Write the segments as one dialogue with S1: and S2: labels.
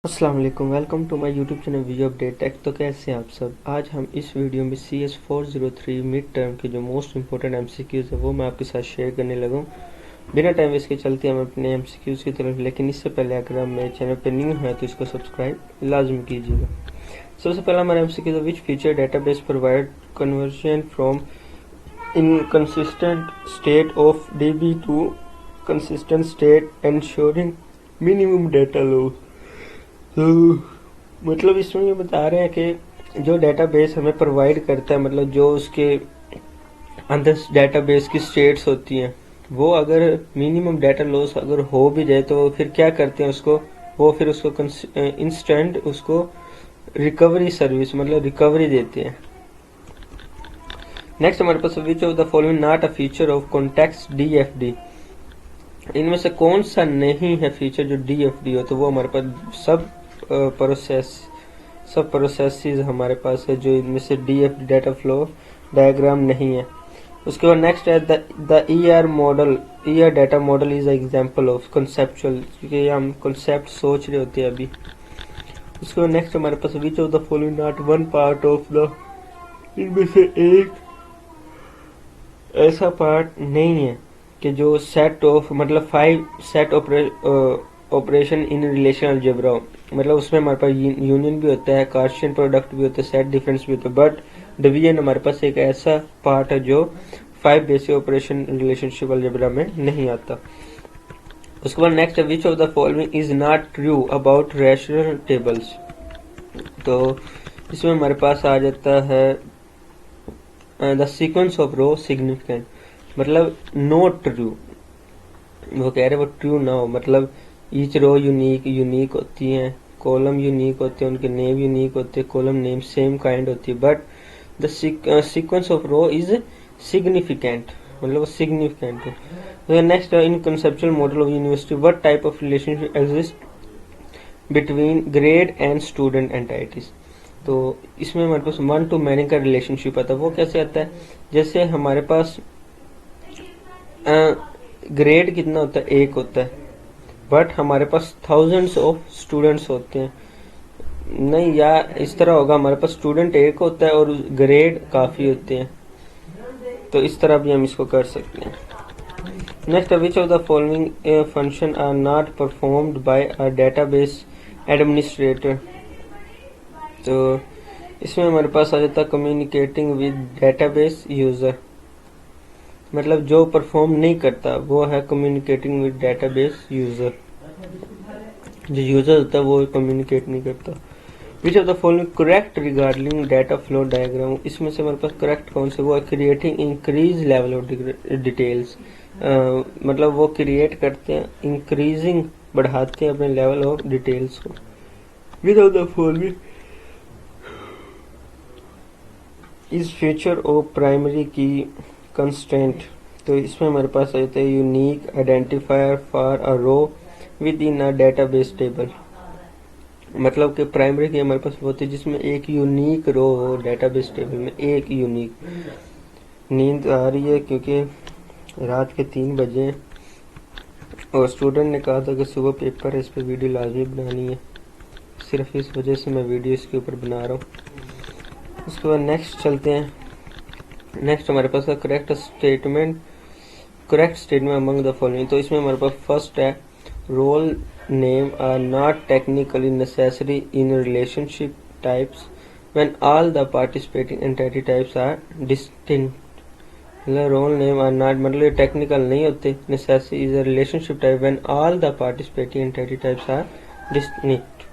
S1: अस्सलाम वालेकुम, welcome to my YouTube channel video update tech. तो कैसे हैं आप सब। आज हम इस वीडियो में CS403 मिड टर्म के जो मोस्ट इंपॉर्टेंट एमसीक्यूज़ है वो मैं आपके साथ शेयर करने लगा हूँ। बिना टाइम वेस्ट के चलते हैं हम अपने एमसीक्यूज़ की तरफ, लेकिन इससे पहले अगर आप मेरे चैनल पर न्यू हैं तो इसको सब्सक्राइब लाजमी कीजिएगा। सबसे पहला हमारा एमसीक्यू है, which feature database provide conversion from inconsistent state of DB to consistent state ensuring minimum data loss। तो मतलब इसमें ये बता रहे हैं कि जो डेटाबेस हमें प्रोवाइड करता है, मतलब जो उसके अंदर डेटाबेस की स्टेट्स होती हैं, वो अगर मिनिमम डाटा लॉस अगर हो भी जाए तो फिर क्या करते हैं उसको, वो फिर उसको इंस्टेंट उसको रिकवरी सर्विस मतलब रिकवरी देते हैं। नेक्स्ट हमारे पास, which of the following not a feature of context DFD। इनमें से कौन सा नहीं है फीचर जो DFD हो, तो वो हमारे पास सब प्रोसेसेस हमारे पास है जो इनमें से DFD डाटा फ्लो डायग्राम नहीं है। उसके बाद नेक्स्ट है the ER model. ER data model is example of conceptual, क्योंकि हम कंसेप्ट सोच रहे होते हैं अभी। उसके बाद नेक्स्ट हमारे पास, which of the following not one part of the, इनमें से एक ऐसा पार्ट नहीं है कि जो सेट ऑफ मतलब 5 set operation in relation algebra हो। मतलब उसमें हमारे पास यूनियन भी होता है, कार्शियन प्रोडक्ट भी होता है, सेट डिफरेंस भी होता है, बट डिवीजन हमारे पास एक ऐसा पार्ट है जो 5 बेसिक ऑपरेशन रिलेशनशिप अलजेब्रा में नहीं आता। उसके बाद नेक्स्ट है, which of the following is not true about rational tables. तो इसमें हमारे पास आ जाता है the sequence of row significant, मतलब नॉट ट्रू। वो कह रहे वो ट्रू ना हो, मतलब ईच रो यूनिक होती हैं, कॉलम यूनिक होते हैं, उनके नेम यूनिक होते हैं, कॉलम नेम सेम काइंड होती है, but the sequence of row is significant, मतलब वो सिग्निफिकेंट हो। Next, in conceptual model of university what type of relationship exist between grade and student entities. तो इसमें हमारे पास 1 to many का रिलेशनशिप आता है। वो कैसे आता है, जैसे हमारे पास ग्रेड कितना होता है, 1 होता है, बट हमारे पास थाउजेंड्स ऑफ स्टूडेंट्स होते हैं। नहीं, या इस तरह होगा, हमारे पास स्टूडेंट 1 होता है और ग्रेड काफ़ी होते हैं। तो इस तरह भी हम इसको कर सकते हैं। Next, which of the following function are not performed by a database administrator. तो इसमें हमारे पास आ जाता है कम्युनिकेटिंग विद डेटाबेस यूज़र, मतलब जो परफॉर्म नहीं करता वो है कम्युनिकेटिंग विद डेटाबेस यूज़र। जो यूज़र होता है वो कम्युनिकेट नहीं करता। विच of the following correct regarding data flow diagram. इसमें से हमारे पास करेक्ट कौन से, वो है creating increase level of details, मतलब वो क्रिएट करते हैं, इंक्रीजिंग बढ़ाते हैं अपने लेवल ऑफ डिटेल्स को। Which of the following is feature of primary key constant. तो इसमें हमारे पास आ जाता है unique identifier for a row within a database table, मतलब कि प्राइमरी की हमारे पास होती है जिसमें एक यूनिक रो हो डेटाबेस टेबल में, एक यूनिक। नींद आ रही है क्योंकि रात के 3 बजे और स्टूडेंट ने कहा था कि सुबह पेपर है, इस पर वीडियो लाजमी बनानी है, सिर्फ इस वजह से मैं वीडियो इसके ऊपर बना रहा हूँ। उसके बाद नेक्स्ट चलते हैं। नेक्स्ट हमारे पास है correct statement among the following. तो इसमें हमारे पास फर्स्ट है, role name are not technically necessary in relationship types when all the participating entity types are distinct. मतलब रोल नेम आर नॉट मतलब ये टेक्निकल नहीं होते, necessary is a relationship type when all the participating entity types are distinct.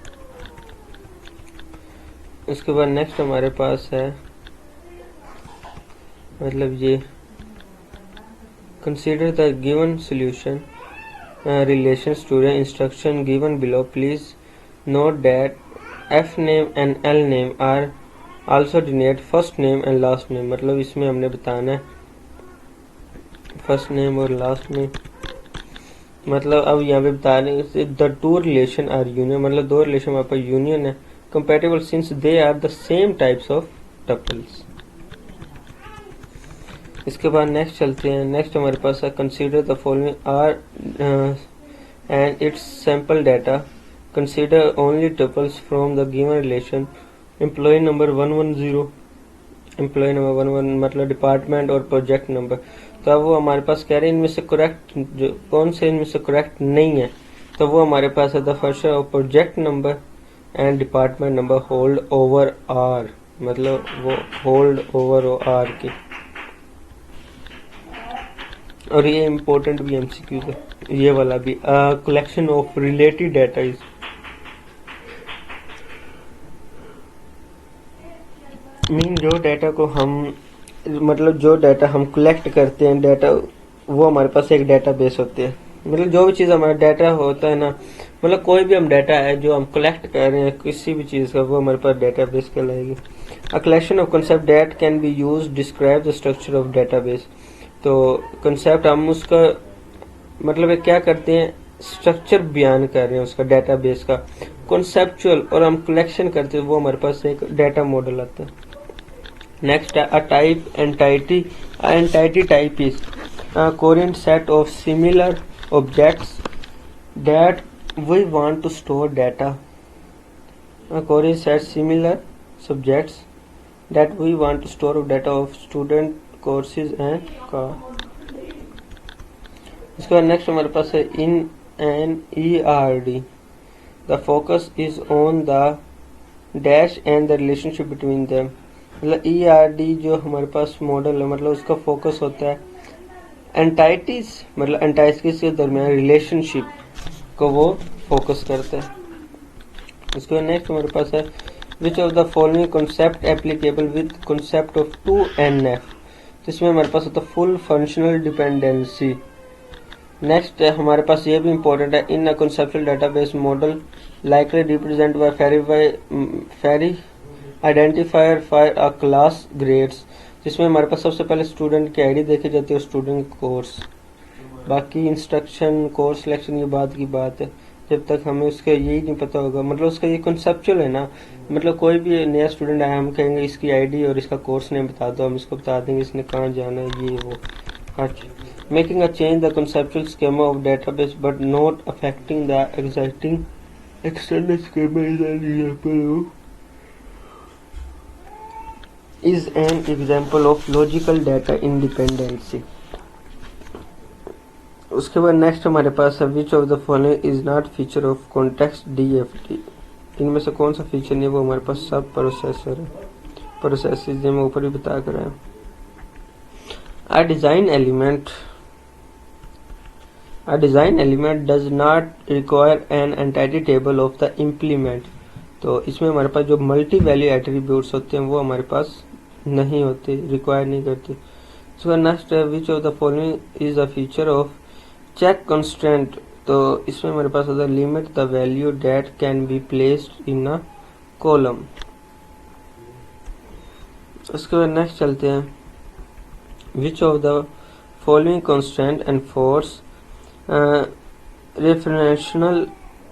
S1: उसके बाद next हमारे पास है, मतलब ये consider the given solution relations to the instruction given below. Please note that F name and L name are also denote first name and last name। मतलब इसमें हमने बताना है फर्स्ट नेम और लास्ट नेम। मतलब अब यहाँ पे बता रहे हैं the two relation are union, मतलब दो रिलेशन हमारे पास यूनियन है, compatible since they are the same types of tuples. इसके बाद नेक्स्ट चलते हैं। नेक्स्ट हमारे पास है consider the following R and its sample data consider only tuples from the given relation. Employ number 110, employ number 11 मतलब department और project number. तो अब वो हमारे पास कह रहे हैं इनमें से करेक्ट जो कौन से इनमें से करेक्ट नहीं है, तो वो हमारे पास है the first of project number and department number hold over R, मतलब वो होल्ड ओवर आर के। और ये इम्पोर्टेंट भी एमसीक्यू है, ये वाला भी। Collection of related data is mean जो डाटा को हम मतलब जो डाटा हम कलेक्ट करते हैं डाटा, वो हमारे पास एक डाटाबेस होती है। मतलब जो भी चीज़ हमारा डाटा होता है ना, मतलब कोई भी हम डाटा है जो हम कलेक्ट कर रहे हैं किसी भी चीज़ का, वो हमारे पास डाटाबेस कहलाएगी। A collection of concept that can be used describe the structure of database. तो कंसेप्ट हम उसका मतलब एक क्या करते हैं, स्ट्रक्चर बयान कर रहे हैं उसका डाटाबेस का, कॉन्सेप्चुअल, और हम कलेक्शन करते हैं, वो हमारे पास एक डाटा मॉडल आता है। नेक्स्ट है a type entity. Entity type is coherent set of similar objects that we want to store data. Coherent set similar subjects that we want to store data of student courses and का। इसके बाद next हमारे पास है in an ERD the focus is on the dash and the relationship between them. मतलब ERD जो हमारे पास model है, मतलब उसका फोकस होता है एंटाइटीज, मतलब एंटाइटीज के दरमियान रिलेशनशिप को वो फोकस करता है। उसके बाद नेक्स्ट हमारे पास है which of the following concept applicable with concept of 2NF। तो इसमें हमारे पास होता है फुल फंक्शनल डिपेंडेंसी। नेक्स्ट है हमारे पास ये भी इंपॉर्टेंट है, in a conceptual database model likely represent by very identifier for a class grades, जिसमें हमारे पास सबसे पहले स्टूडेंट की आईडी देखी जाती है और स्टूडेंट कोर्स। बाकी इंस्ट्रक्शन कोर्स सिलेक्शन ये बात की बात है, जब तक हमें उसका यही नहीं पता होगा, मतलब उसका ये कंसेप्चुअल है ना। मतलब कोई भी नया स्टूडेंट आया, हम कहेंगे इसकी आईडी और इसका कोर्स नेम बता दो, हम इसको बता देंगे इसने कहाँ जाना है, ये वो। अच्छा, making a change the conceptual schema of database but not affecting the existing external schema is an example of logical data independency। उसके बाद नेक्स्ट हमारे पास है which of the following is not feature of context DFT। इनमें से कौन सा feature नहीं है, वो हमारे पास सब प्रोसेसर है, प्रोसेसेस जो मैं ऊपर ही बता कर रहा हूँ। अ design element does not require an entity table of the implement. तो इसमें हमारे पास जो मल्टी वैल्यू एट्रीब्यूट्स होते हैं वो हमारे पास नहीं होते, रिक्वायर नहीं करते। सो नेक्स्ट है which of the following is a feature of check constraint. तो इसमें हमारे पास होता है limit the value that can be placed in a column. उसके बाद नेक्स्ट चलते हैं which of the following constraint enforce referential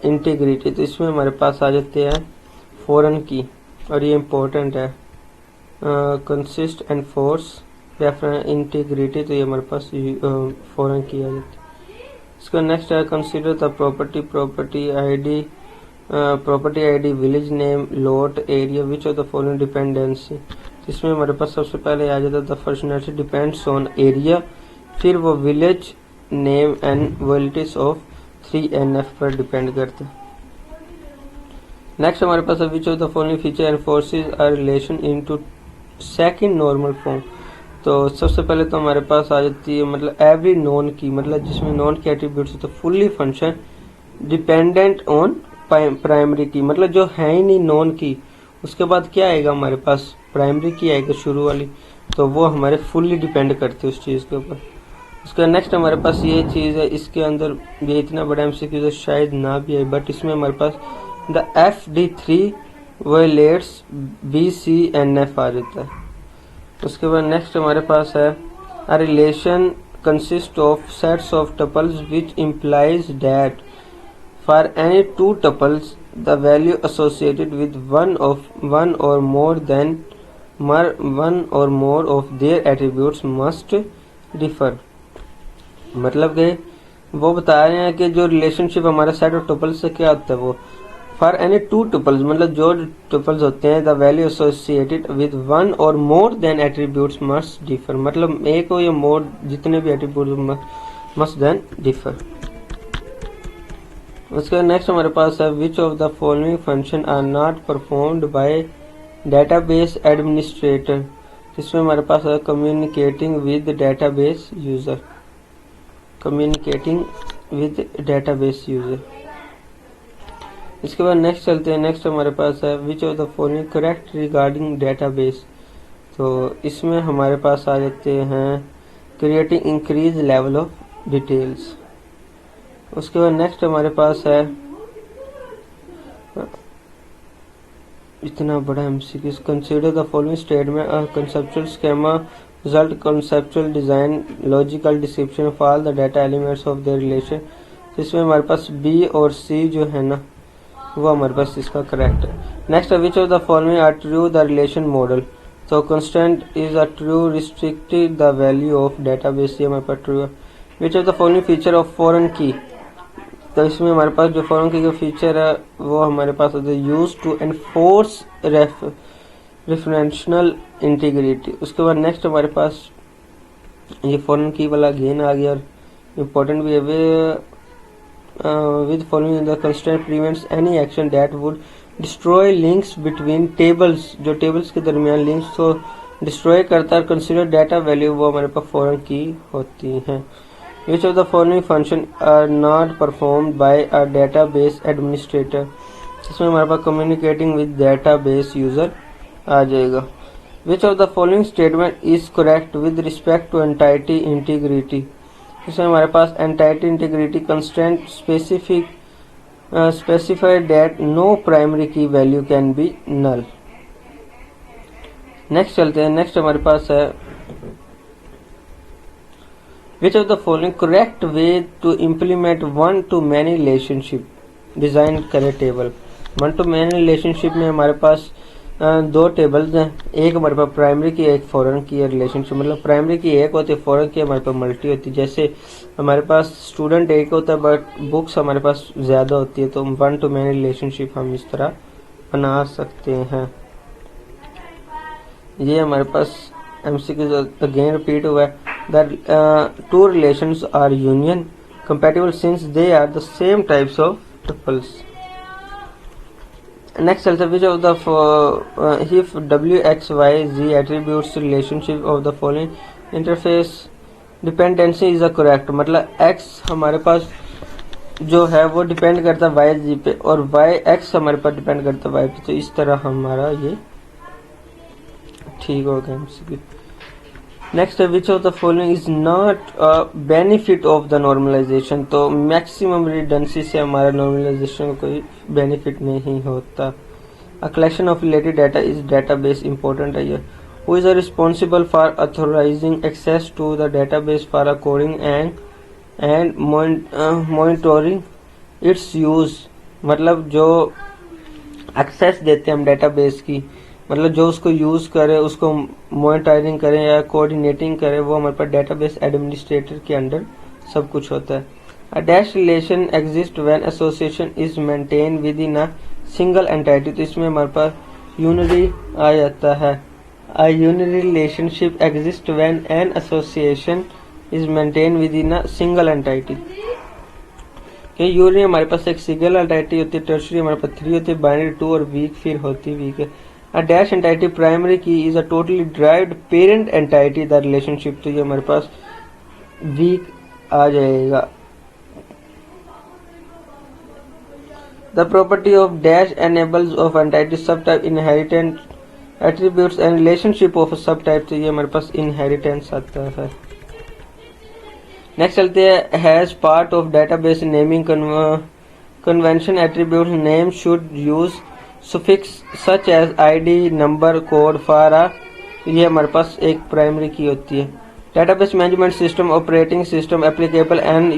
S1: integrity. तो इसमें हमारे पास आ जाते हैं फॉरेन की, और ये इम्पोर्टेंट है, consist and force reference integrity, तो ये हमारे पास फॉरेन की आ जाती है। इसका नेक्स्ट है consider the property ID village name lot area which of the following dependency. इसमें हमारे पास सबसे पहले आ जाता है the functionality depends on area, फिर वो village name and validities of 3NF पर डिपेंड करते हैं। नेक्स्ट हमारे पास है which of the following feature enforces a relation into second normal form. तो सबसे पहले तो हमारे पास आ जाती है मतलब एवरी नॉन की, मतलब जिसमें नॉन के एट्रीब्यूट्स होते fully function dependent on primary की, मतलब जो है ही नहीं नॉन की, उसके बाद क्या आएगा हमारे पास प्राइमरी की आएगा शुरू वाली, तो वो हमारे फुल्ली डिपेंड करते हैं उस चीज़ के ऊपर। उसका नेक्स्ट हमारे पास ये चीज़ है, इसके अंदर ये इतना बड़ा MCQ शायद ना भी आए, बट इसमें हमारे पास द FD3 वायलेट्स BCNF आ जाता है। उसके बाद नेक्स्ट हमारे पास है a relation consist of sets of tuples which implies that for any two tuples the value associated with one or more of their attributes must differ. मतलब कि वो बता रहे हैं कि जो रिलेशनशिप हमारा सेट ऑफ टपल्स से क्या होता है, वो फॉर एनी टू टुपल्स मतलब जो टुपल्स होते हैं the value associated with one or more than attributes must differ मतलब एक हो या मोर जितने भी एट्रीब्यूट मस्ट देन डिफर। उसके नेक्स्ट हमारे पास है which of the following function are not performed by database administrator. इसमें हमारे पास है communicating with database user, communicating with database user. इसके बाद नेक्स्ट चलते हैं। नेक्स्ट हमारे पास है which of the following correct regarding database. तो इसमें हमारे पास आ जाते हैं creating increase level of details. उसके बाद नेक्स्ट हमारे पास है इतना बड़ा MCQ, consider the following statement a conceptual schema result conceptual design logical description of all the data elements of the relation. इसमें हमारे पास बी और सी जो है ना वो हमारे पास इसका करेक्ट है। Next which of the following are true the relation model. तो constant is a true restricted the value of database, ये हमारे पास ट्रू है। Which of the following feature of foreign key. तो इसमें हमारे पास जो फॉरेन की का फीचर है वो हमारे पास होता है use to enforce referential integrity. उसके बाद नेक्स्ट हमारे पास ये फॉरेन की वाला गेन आ गया और इम्पोर्टेंट भी है। with following the constraint prevents any action that would destroy links between tables, जो tables के दरमियान links को destroy करता है। consider data value वो हमारे पास foreign की होती हैं। which of the following function are not performed by a database administrator। इसमें हमारे पास communicating with database user आ जाएगा। which of the following statement is correct with respect to entity integrity। इसमें हमारे पास entity integrity constraint specified that no primary key value can be null. Next चलते हैं। Next हमारे पास है which of the following correct way to implement one to many relationship design करे table. One to many relationship में हमारे पास दो tables हैं, एक हमारे पास प्राइमरी की एक फॉरेन की रिलेशनशिप मतलब प्राइमरी की एक होती है फॉरेन की हमारे पास मल्टी होती है। जैसे हमारे पास स्टूडेंट एक होता है बट बुक्स हमारे पास ज़्यादा होती है, तो वन टू मैनी रिलेशनशिप हम इस तरह बना सकते हैं। ये हमारे पास एमसीक्यू अगेन रिपीट हुआ है। The two relations are union compatible since they are the same types of tuples. Next चलते हैं which of the if w x y z attributes relationship of the following interface dependency is a correct मतलब x हमारे पास जो है वो depend करता है y z पे और y x हमारे पास डिपेंड करता है y पे, तो इस तरह हमारा ये ठीक हो गया। नेक्स्ट है which of the following is not benefit of the normalization. तो मैक्सिमम रिडंडेंसी से हमारा नॉर्मलाइजेशन कोई बेनिफिट नहीं होता। A collection of related data is database important है ये। Who is responsible for authorizing access to the database for coding and monitoring its use मतलब जो एक्सेस देते हैं हम डेटाबेस की मतलब जो उसको यूज करे उसको मॉनिटरिंग करें या कोऑर्डिनेटिंग करें वो हमारे पास डेटाबेस एडमिनिस्ट्रेटर के अंडर सब कुछ होता है। A dash relation exist when association is maintain with in a single entity. तो इसमें हमारे पास यूनिटी आ जाता है। अ unity relationship exist when an association is maintain with in a single entity. Unity हमारे पास एक सिंगल एंटिटी होती है, टर्शियरी हमारे पास 3 होती है, बाइनरी 2 और वीक फिर होती है वीक है। A dash entity primary key is a totally derived parent entity the relationship, तो ये हमारे पास weak आ जाएगा। The property of dash enables of entity subtype inheritance attributes and relationship of a subtype, तो ये हमारे पास inheritance आता है। नेक्स्ट चलते हैं has part of database naming convention attribute name should use suffix such as id number code for a, ये हमारे पास एक प्राइमरी की होती है। Database management system operating system applicable and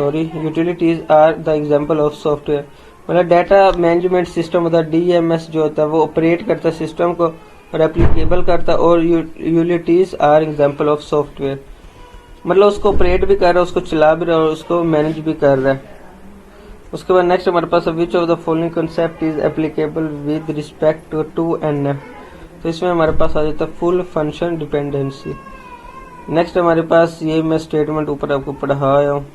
S1: utilities are the example of software मतलब data management system मतलब DMS जो होता है वो ऑपरेट करता है सिस्टम को और एप्लीकेबल करता है और utilities are example of software. मतलब उसको ऑपरेट भी कर रहा है, उसको चला भी रहा है और उसको मैनेज भी कर रहा है। उसके बाद नेक्स्ट हमारे पास which of the following concept is applicable with respect to NF. तो इसमें हमारे पास आ जाता है फुल फंक्शन डिपेंडेंसी। नेक्स्ट हमारे पास ये मैं स्टेटमेंट ऊपर आपको पढ़ाया हूँ,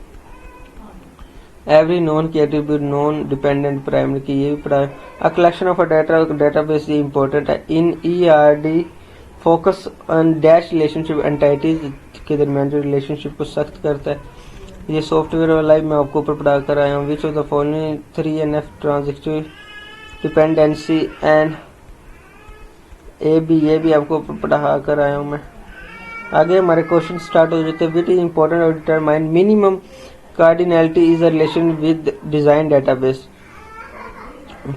S1: every non key attribute non dependent primary key, ये भी पढ़ाया। A collection of a database ये इंपॉर्टेंट है। In ERD focus on dash relationship entities के दरमियान जो रिलेशनशिप को सख्त करता है। ये सॉफ्टवेयर वाला मैं आपको ऊपर पढ़ा कर आया हूँ। Which of the following 3NF transitive dependency and ये भी आपको पढ़ा कर आया हूँ मैं। आगे हमारे क्वेश्चन स्टार्ट हो जाते हैं। विच इज इंपॉर्टेंट और determine minimum cardinality is a relation with design database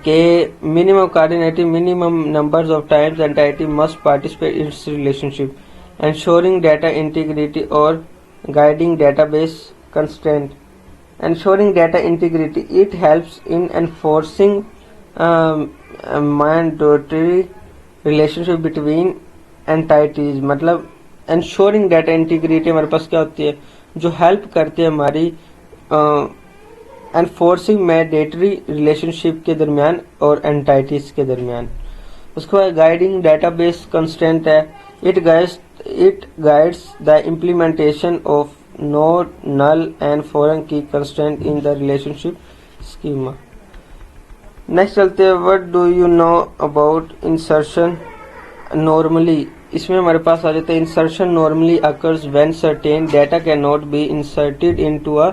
S1: के minimum cardinality minimum numbers of times entity must participate in its relationship ensuring data integrity or guiding database constraint. Ensuring data integrity, it helps in enforcing a mandatory relationship between entities। मतलब ensuring data integrity हमारे पास क्या होती है, जो help करती है हमारी enforcing mandatory relationship के दरमियान और entities के दरमियान। उसके बाद guiding database constraint है, it guides the implementation of node, null and foreign key constraint in the relationship schema। Next चलते हैं, what do you know about insertion normally। इसमें हमारे पास आ जाता है insertion normally occurs when certain data cannot be inserted into a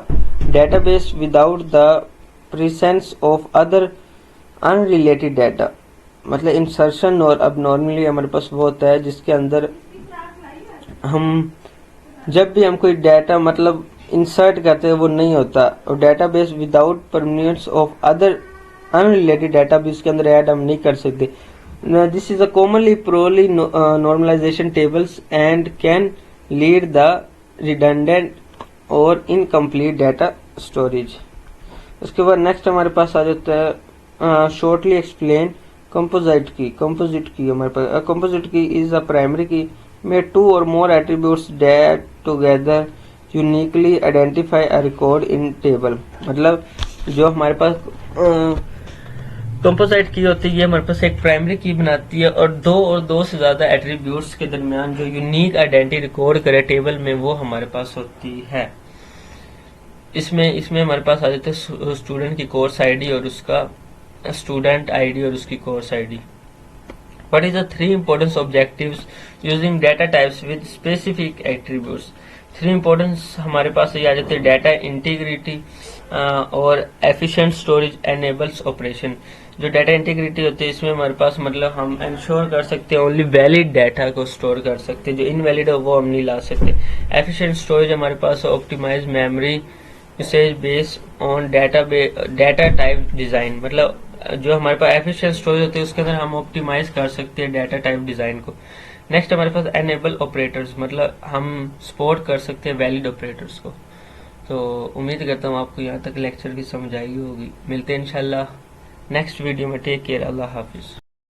S1: database without the presence of other unrelated data। मतलब insertion और अब नॉर्मली हमारे पास वो होता है जिसके अंदर हम जब भी हम कोई डाटा मतलब इंसर्ट करते हैं वो नहीं होता, और database without permissions of other unrelated data भी उसके अंदर ऐड हम नहीं कर सकते। This is a commonly poorly normalization tables and can lead the redundant और इनकम्प्लीट डाटा स्टोरेज। उसके बाद नेक्स्ट हमारे पास आ जाता है शॉर्टली एक्सप्लेन कंपोजिट की हमारे पास composite key is a primary key में two or more attributes that together uniquely identify a record in table. मतलब जो हमारे पास कंपोजिट की होती है हमारे पास एक प्राइमरी की बनाती है और दो से ज्यादा एट्रीब्यूट्स के दरमियान जो यूनिक आइडेंटिटी रिकॉर्ड करे टेबल में वो हमारे पास होती है। इसमें हमारे पास आ जाते हैं स्टूडेंट की कोर्स आईडी और उसका स्टूडेंट आईडी और उसकी course ID. What is the three important objectives using data types with specific attributes? Three importance हमारे पास ये आ जाते हैं, डाटा इंटीग्रिटी और एफिशिएंट स्टोरेज एनेबल्स ऑपरेशन। जो डाटा इंटीग्रिटी होती है इसमें हमारे पास मतलब हम इंश्योर कर सकते हैं ओनली वैलिड डाटा को स्टोर कर सकते हैं, जो इनवैलिड हो वो हम नहीं ला सकते। एफिशिएंट स्टोरेज हमारे पास optimize memory usage based on data type design. मतलब जो हमारे पास एफिशिएंट स्टोरेज होती है उसके अंदर हम ऑप्टिमाइज कर सकते हैं डाटा टाइप डिजाइन को। नेक्स्ट हमारे पास एनेबल ऑपरेटर्स, मतलब हम सपोर्ट कर सकते हैं वैलिड ऑपरेटर्स को। तो उम्मीद करता हूँ आपको यहाँ तक लेक्चर की समझ आई होगी। मिलते हैं इंशाल्लाह नेक्स्ट वीडियो में। टेक केयर, अल्लाह हाफिज।